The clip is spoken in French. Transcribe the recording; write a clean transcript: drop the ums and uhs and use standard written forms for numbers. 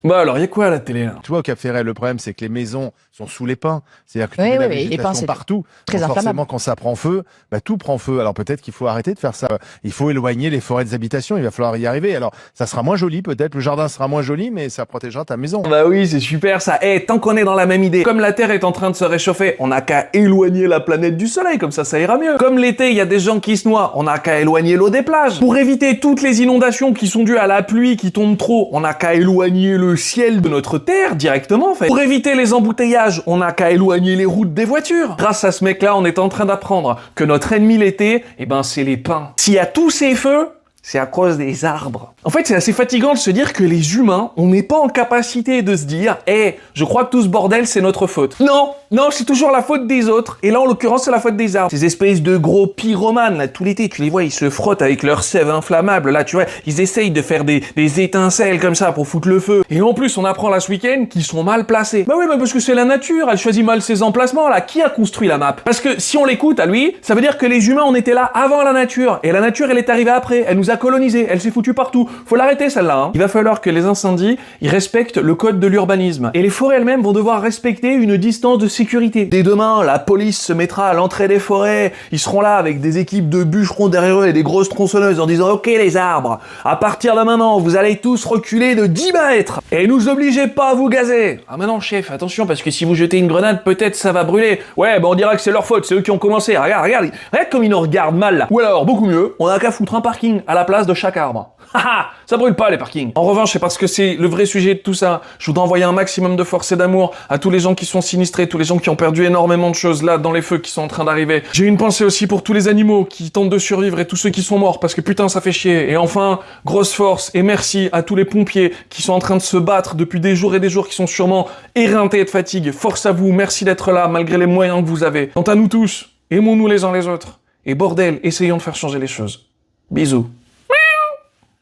Bah alors, y a quoi à la télé là? Tu vois, au Cap Ferret, le problème, c'est que les maisons sont sous les pins. C'est-à-dire que tu Oui, mets la oui, oui, les pins, végétation c'est partout. très Donc inflammable. forcément, quand ça prend feu, bah, tout prend feu. Alors peut-être qu'il faut arrêter de faire ça. Il faut éloigner les forêts des habitations. Il va falloir y arriver. Alors, ça sera moins joli peut-être. Le jardin sera moins joli, mais ça protégera ta maison. Bah oui, c'est super ça. Eh, tant qu'on est dans la même idée, comme la Terre est en train de se réchauffer, on n'a qu'à éloigner la planète du soleil, comme ça ira mieux. Comme l'été, il y a des gens qui se noient, on n'a qu'à éloigner l'eau des plages. Pour éviter toutes les inondations qui sont dues à la pluie qui tombe trop, on n'a qu'à éloigner le ciel de notre Terre directement en fait. Pour éviter les embouteillages, on n'a qu'à éloigner les routes des voitures. Grâce à ce mec-là, on est en train d'apprendre que notre ennemi l'été, eh ben c'est les pins. S'il y a tous ces feux, c'est à cause des arbres. En fait, c'est assez fatigant de se dire que les humains, on n'est pas en capacité de se dire « Eh, je crois que tout ce bordel, c'est notre faute. » Non, c'est toujours la faute des autres. Et là, en l'occurrence, c'est la faute des arbres. Ces espèces de gros pyromanes, là, tout l'été, tu les vois, ils se frottent avec leur sève inflammable. Là, tu vois, ils essayent de faire des étincelles comme ça pour foutre le feu. Et en plus, on apprend là ce week-end qu'ils sont mal placés. Bah oui, bah parce que c'est la nature, elle choisit mal ses emplacements, là. Qui a construit la map? Parce que si on l'écoute à lui, ça veut dire que les humains, on était là avant la nature. Et la nature, elle est arrivée après. Elle nous a colonisés. Elle s'est foutue partout. Faut l'arrêter, celle-là, hein. Il va falloir que les incendies, ils respectent le code de l'urbanisme. Et les forêts elles-mêmes vont devoir respecter une distance de sécurité. Dès demain, la police se mettra à l'entrée des forêts. Ils seront là avec des équipes de bûcherons derrière eux et des grosses tronçonneuses en disant « Ok les arbres, à partir de maintenant, vous allez tous reculer de 10 mètres et nous obligez pas à vous gazer. » Ah mais non chef, attention, parce que si vous jetez une grenade, peut-être ça va brûler. Ouais, bah on dira que c'est leur faute, c'est eux qui ont commencé. Regarde comme ils nous regardent mal là. Ou alors, beaucoup mieux, on a qu'à foutre un parking à la place de chaque arbre. Haha, ça brûle pas les parkings. En revanche, c'est parce que c'est le vrai sujet de tout ça. Je voudrais envoyer un maximum de force et d'amour à tous les gens qui sont sinistrés, tous les gens qui ont perdu énormément de choses là dans les feux qui sont en train d'arriver. J'ai une pensée aussi pour tous les animaux qui tentent de survivre et tous ceux qui sont morts parce que putain ça fait chier. Et enfin, grosse force et merci à tous les pompiers qui sont en train de se battre depuis des jours et des jours, qui sont sûrement éreintés de fatigue. Force à vous, merci d'être là malgré les moyens que vous avez. Quant à nous tous, aimons-nous les uns les autres. Et bordel, essayons de faire changer les choses. Bisous.